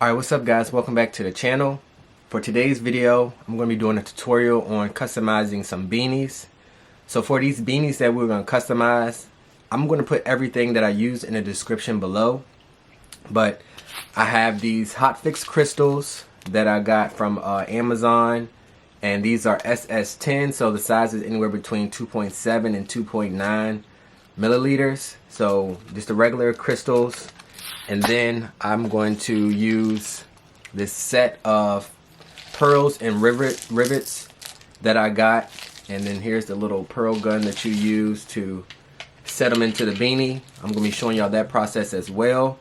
Alright, what's up guys? Welcome back to the channel. For today's video, I'm going to be doing a tutorial on customizing some beanies. So for these beanies that we're going to customize, I'm going to put everything that I use in the description below. But I have these hotfix crystals that I got from Amazon. And these are SS10, so the size is anywhere between 2.7 and 2.9 milliliters. So just the regular crystals. And then I'm going to use this set of pearls and rivets that I got. And then here's the little pearl gun that you use to set them into the beanie. I'm going to be showing y'all that process as well.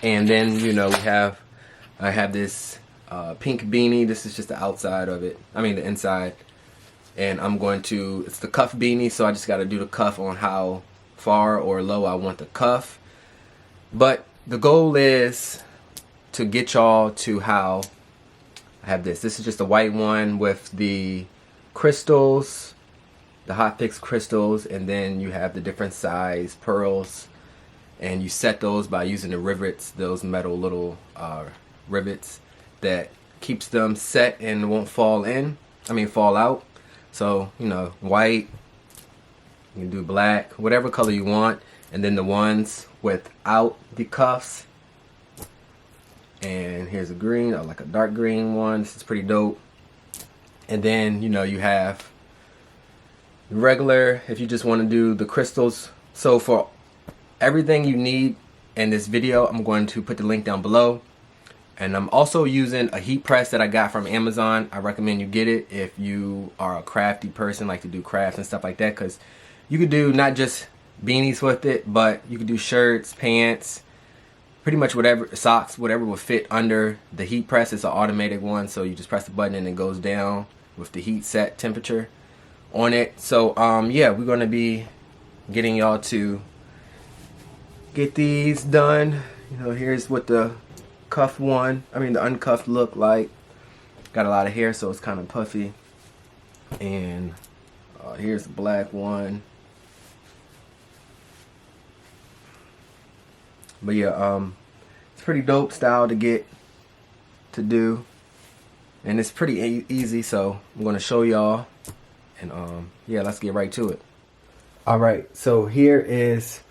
And then, you know, I have this pink beanie. This is just the outside of it. I mean the inside. And it's the cuff beanie, so I just got to do the cuff on how far or low I want the cuff. But the goal is to get y'all to how I have this. This is just a white one with the crystals, the hotfix crystals, and then you have the different size pearls, and you set those by using the rivets, those metal little rivets that keeps them set and won't fall out. So, you know, white, you can do black, whatever color you want. And then the ones without the cuffs. And here's a green, or like a dark green one. This is pretty dope. And then, you know, you have regular, if you just want to do the crystals. So for everything you need in this video, I'm going to put the link down below. And I'm also using a heat press that I got from Amazon. I recommend you get it if you are a crafty person, like to do crafts and stuff like that, because you could do not just beanies with it, but you could do shirts, pants, pretty much whatever, socks, whatever will fit under the heat press. It's an automated one, so you just press the button and it goes down with the heat set temperature on it. So yeah, we're going to be getting y'all to get these done. You know, here's what the cuffed one, the uncuffed look like. Got a lot of hair, so it's kind of puffy. And here's the black one. But yeah, it's pretty dope style to do, and it's pretty easy. So I'm gonna show y'all, and yeah, let's get right to it. All right, so here is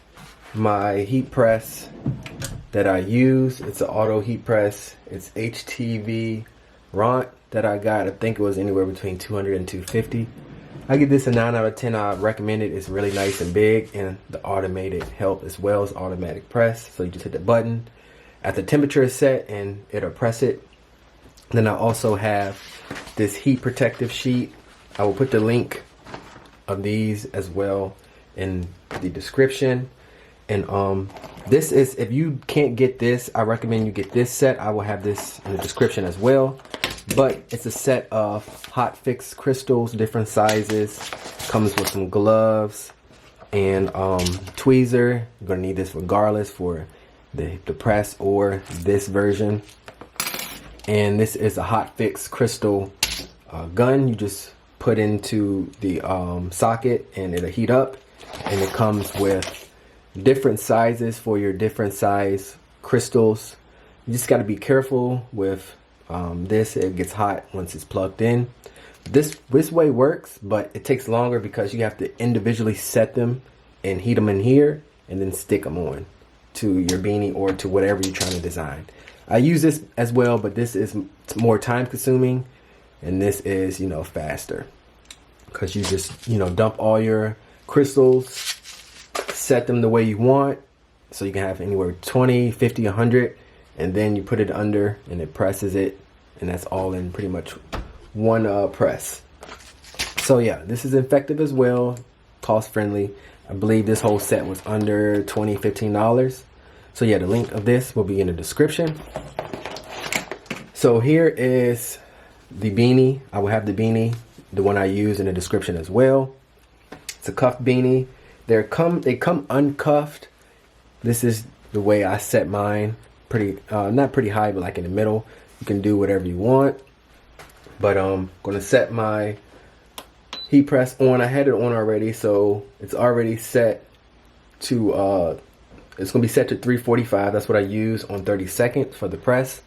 my heat press that I use. It's an auto heat press. It's HTV Ront that I got. I think it was anywhere between 200 and 250. I give this a 9 out of 10. I recommend it. It's really nice and big, and the automated help as well as automatic press. So you just hit the button at the temperature is set and it'll press it. Then I also have this heat protective sheet. I will put the link of these as well in the description. And this is, if you can't get this, I recommend you get this set. I will have this in the description as well. But it's a set of hotfix crystals, different sizes. Comes with some gloves and tweezer. You're gonna need this regardless for the press or this version. And this is a hotfix crystal gun. You just put into the socket and it'll heat up. And it comes with different sizes for your different size crystals. You just got to be careful with this. It gets hot once it's plugged in. This way works, but it takes longer because you have to individually set them and heat them in here and then stick them on to your beanie or to whatever you're trying to design. I use this as well, but this is more time consuming, and this is, you know, faster because you just, you know, dump all your crystals, set them the way you want, so you can have anywhere 20, 50, 100, and then you put it under and it presses it, and that's all in pretty much one press. So yeah, this is effective as well, cost friendly. I believe this whole set was under $15. So yeah, the link of this will be in the description. So here is the beanie. I will have the beanie, the one I use, in the description as well. It's a cuffed beanie. They come uncuffed. This is the way I set mine. Pretty not pretty high, but like in the middle. You can do whatever you want. But I'm gonna set my heat press on. I had it on already, so it's already set to It's going to be set to 345. That's what I use on 30 seconds for the press.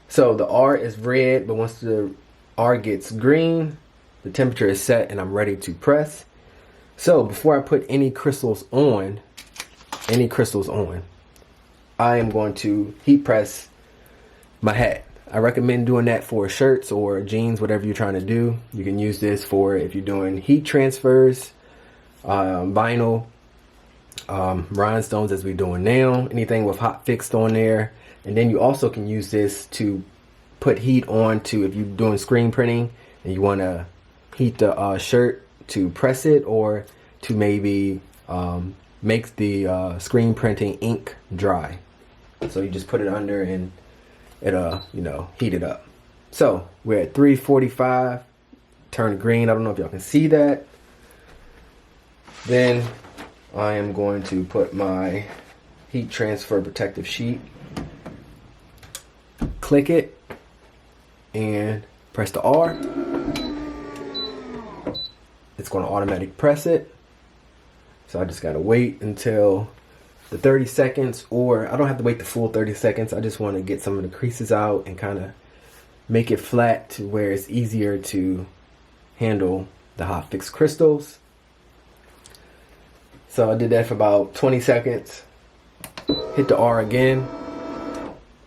So the R is red, but once the R gets green, the temperature is set and I'm ready to press. So before I put any crystals on, I am going to heat press my hat. I recommend doing that for shirts or jeans, whatever you're trying to do. You can use this for if you're doing heat transfers, vinyl, rhinestones as we're doing now, anything with hot fixed on there. And then you also can use this to put heat on to if you're doing screen printing and you want to heat the shirt to press it, or to maybe make the screen printing ink dry. So you just put it under and it'll, you know, heat it up. So we're at 345, turn green. I don't know if y'all can see that. Then I am going to put my heat transfer protective sheet, click it, and press the R. It's going to automatically press it. So I just got to wait until the 30 seconds, or I don't have to wait the full 30 seconds. I just want to get some of the creases out and kind of make it flat to where it's easier to handle the hot fixed crystals. So I did that for about 20 seconds. Hit the R again.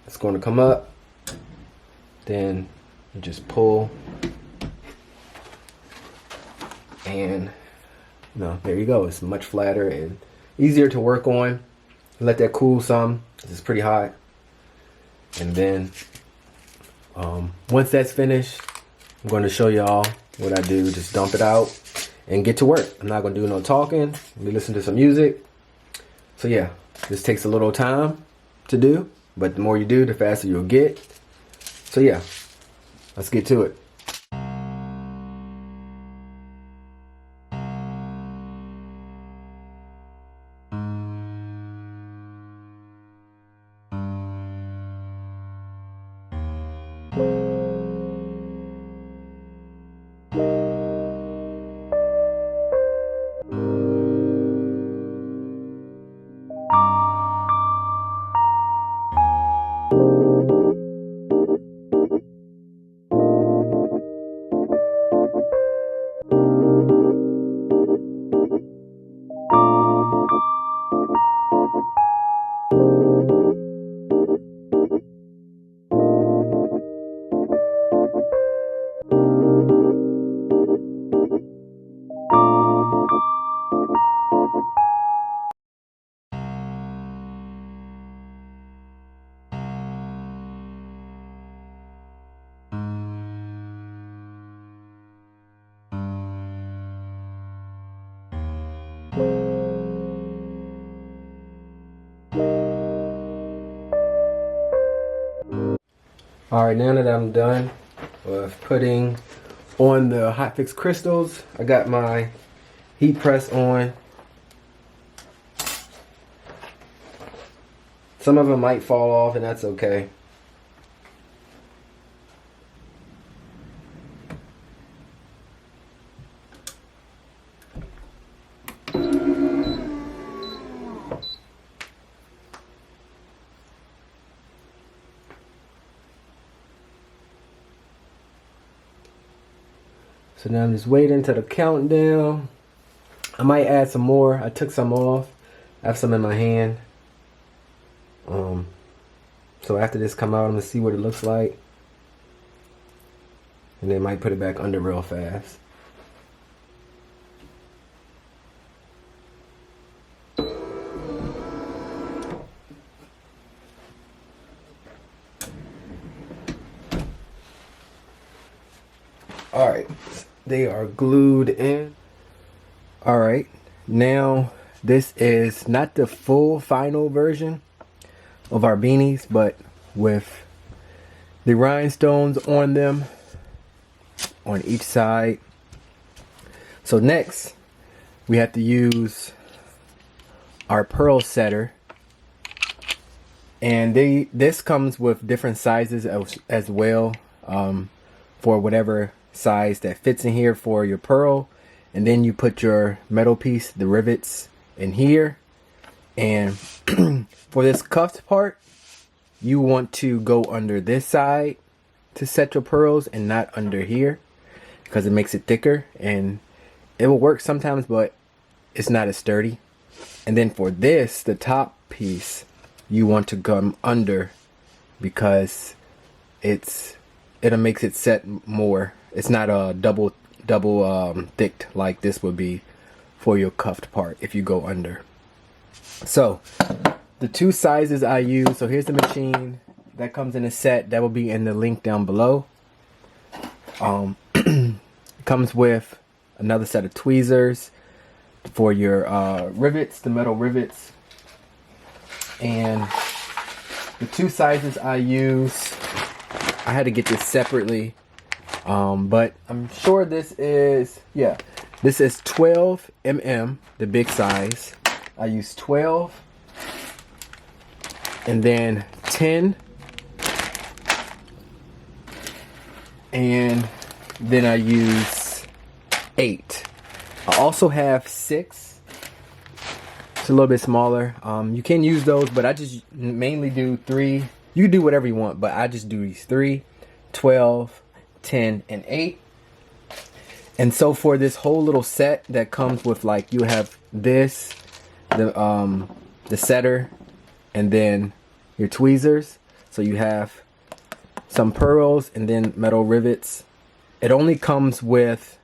It's going to come up. Then you just pull. And there you go. It's much flatter and easier to work on. Let that cool some. It's pretty hot. And then once that's finished, I'm going to show y'all what I do. Just dump it out and get to work. I'm not going to do no talking. Let me listen to some music. So yeah, this takes a little time to do, but the more you do, the faster you'll get. So yeah, let's get to it. Alright, now that I'm done with putting on the hot fix crystals, I got my heat press on. Some of them might fall off, and that's okay. So now I'm just waiting to the countdown. I might add some more. I took some off. I have some in my hand. So after this come out, I'm gonna see what it looks like, and then might put it back under real fast. Alright, they are glued in. Alright, now this is not the full final version of our beanies, but with the rhinestones on them on each side. So next we have to use our pearl setter, and this comes with different sizes as well, for whatever size that fits in here for your pearl. And then you put your metal piece, the rivets, in here, And for this cuffed part, you want to go under this side to set your pearls and not under here, because it makes it thicker, and it will work sometimes, but it's not as sturdy. And then for this, the top piece, you want to come under, because it'll makes it set more. It's not a double thick like this would be for your cuffed part if you go under. So the two sizes I use, so here's the machine that comes in a set that will be in the link down below. It comes with another set of tweezers for your rivets, the metal rivets. And the two sizes I use, I had to get this separately, but I'm sure this is, yeah, this is 12 mm, the big size. I use 12, and then 10, and then I use 8. I also have 6. It's a little bit smaller. You can use those, but I just mainly do 3. You can do whatever you want, but I just do these 3, 12, 10, and 8. And so for this whole little set that comes with, like, you have this, the setter, and then your tweezers. So you have some pearls and then metal rivets. It only comes with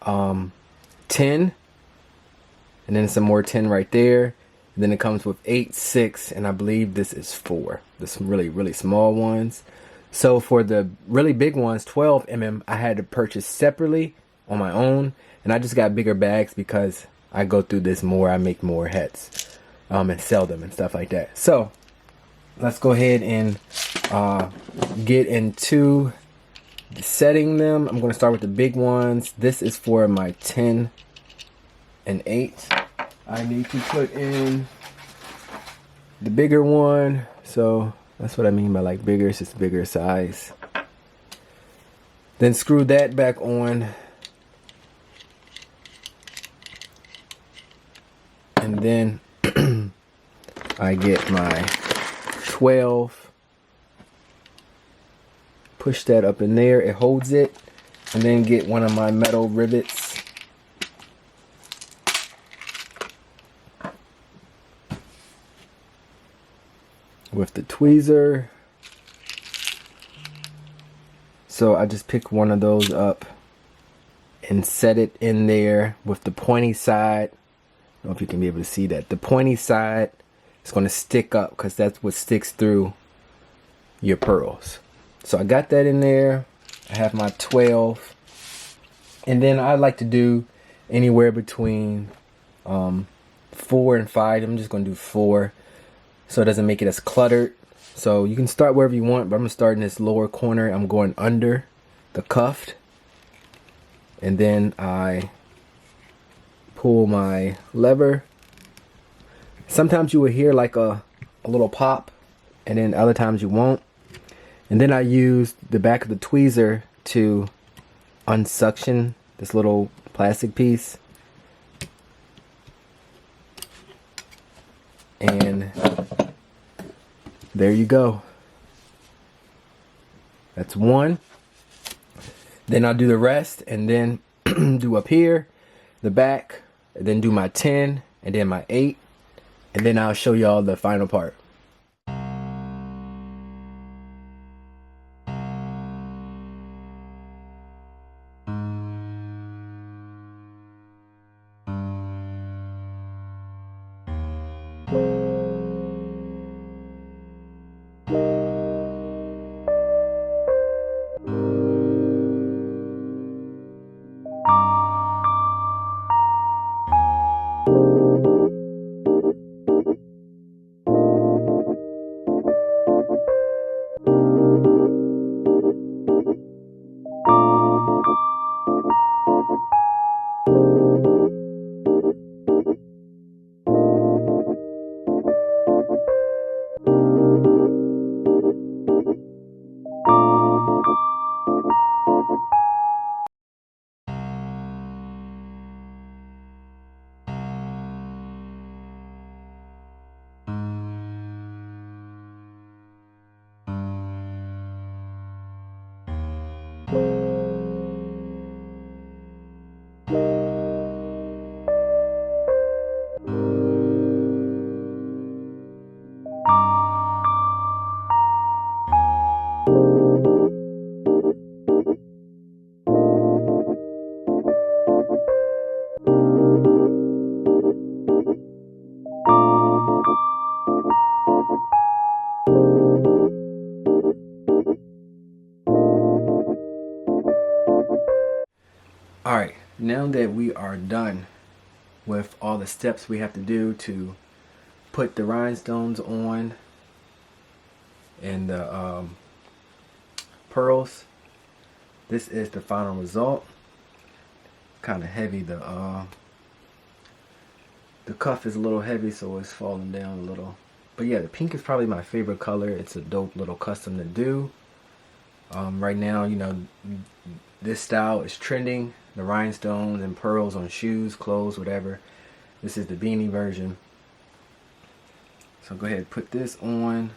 10, and then some more 10 right there. And then it comes with 8, 6, and I believe this is 4. This really small ones. So for the really big ones, 12 mm, I had to purchase separately on my own, and I just got bigger bags because I go through this more. I make more heads and sell them and stuff like that. So let's go ahead and get into setting them. I'm going to start with the big ones. This is for my 10 and 8. I need to put in the bigger one. So that's what I mean by like bigger. It's just bigger size. Then screw that back on. And then I get my 12. Push that up in there. It holds it. And then get one of my metal rivets. With the tweezer. So I just pick one of those up and set it in there with the pointy side. I don't know if you can be able to see that. The pointy side is going to stick up because that's what sticks through your pearls. So I got that in there. I have my 12. And then I like to do anywhere between 4 and 5. I'm just going to do 4 so it doesn't make it as cluttered. So you can start wherever you want, but I'm going to start in this lower corner. I'm going under the cuffed. And then I pull my lever. Sometimes you will hear like a little pop, and then other times you won't. And then I use the back of the tweezer to unsuction this little plastic piece. And there you go. That's one. Then I'll do the rest, and then do up here, the back, and then do my 10, and then my 8, and then I'll show y'all the final part. Alright, now that we are done with all the steps we have to do to put the rhinestones on and the pearls, this is the final result. Kind of heavy. The cuff is a little heavy, so it's falling down a little. But yeah, the pink is probably my favorite color. It's a dope little custom to do. Right now, you know, this style is trending. The rhinestones and pearls on shoes, clothes, whatever. This is the beanie version. So go ahead and put this on.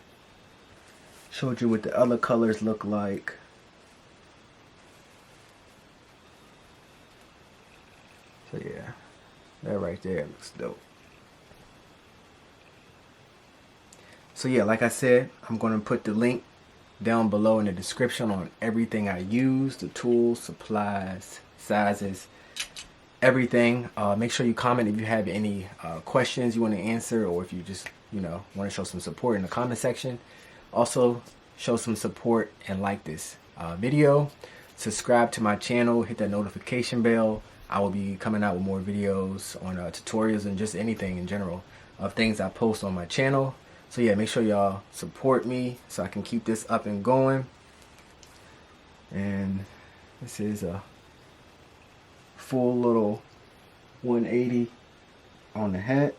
Showed you what the other colors look like. So yeah, that right there looks dope. So yeah, like I said, I'm going to put the link down below in the description on everything I use, the tools, supplies, sizes, everything. Make sure you comment if you have any questions you want to answer, or if you just, you know, want to show some support in the comment section. Also, show some support and like this video. Subscribe to my channel, hit that notification bell. I will be coming out with more videos on tutorials and just anything in general of things I post on my channel. So yeah, make sure y'all support me so I can keep this up and going. And this is a full little 180 on the hat.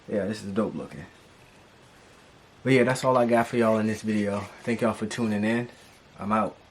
Yeah, this is dope looking. But yeah, that's all I got for y'all in this video. Thank y'all for tuning in. I'm out.